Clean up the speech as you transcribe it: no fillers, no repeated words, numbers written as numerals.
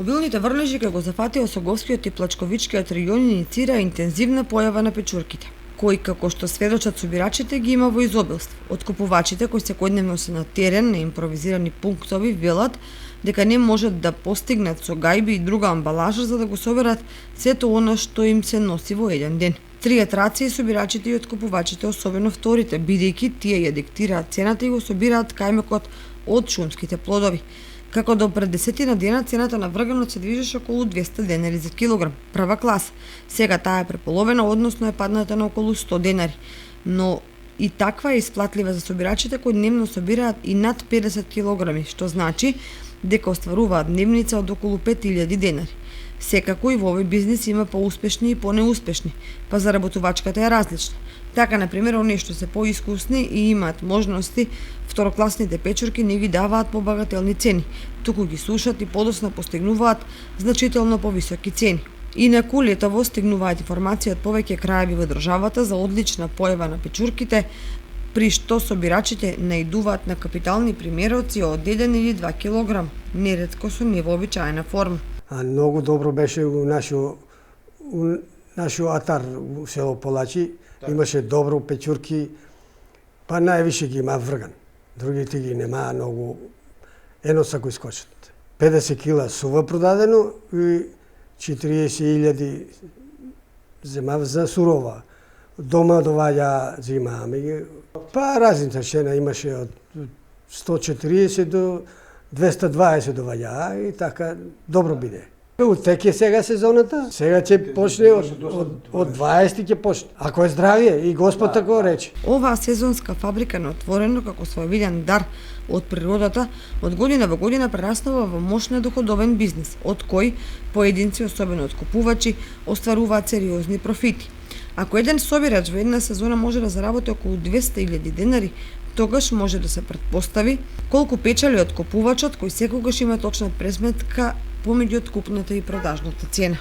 Обилните врнежи кај го зафатија Осоговскиот и Плачковичкиот регион инициира интензивна појава на печурките, кои, како што сведочат собирачите, ги има во изобилство. Откупувачите кои секојдневно се на терен на импровизирани пунктови велат дека не можат да постигнат со гајби и друга амбалажа за да го соберат сето она што им се носи во еден ден. Тријат раци и собирачите и откупувачите, особено вторите, бидејќи тие ја диктираат цената и го собираат кајмекот од шумските плодови. Како до пред 10 дена цената на врганот се движеше околу 200 денари за килограм, прва класа. Сега таа е преполовена, односно е падната на околу 100 денари. Но и таква е исплатлива за собирачите кои дневно собираат и над 50 килограми, што значи дека остваруваат дневница од околу 5000 денари. Секако и во овој бизнис има поуспешни и понеуспешни, па заработувачката е различна. Така, например, оние што се поискусни и имаат можности, второкласните печурки не ги даваат по багателни цени, туку ги слушат и подоцна постигнуваат значително повисоки цени. Инаку летово стигнуваат информации од повеќе краеви во државата за одлична појава на печурките, при што собирачите наидуваат на капитални примероци од 1 или 2 килограм, неретко со невообичаена форма. Многу добро беше у нашиот атар у село Полачи. Имаше добро печурки, па највише ги има врган. Другите ги нема многу, ено са го искочат. 50 кила сува продадено и 40.000 зема за сурова. Дома доваѓа зимаме. Па разница шена имаше од 140 до 220 доваѓа и така добро биде. Утеке сега сезоната, сега ќе почне од 20 ќе почне. Ако е здравие и Господ тако рече. Оваа сезонска фабрика на отворено како своевиден дар од природата, од година во година прераснува во мощен доходовен бизнис, од кој поединци, особено откупувачи, остваруваат сериозни профити. Ако еден собирач во една сезона може да заработи околу 200.000 денари, тогаш може да се претпостави колку печали откупувачот кој секогаш има точна пресметка помеѓу откупната и продажната цена.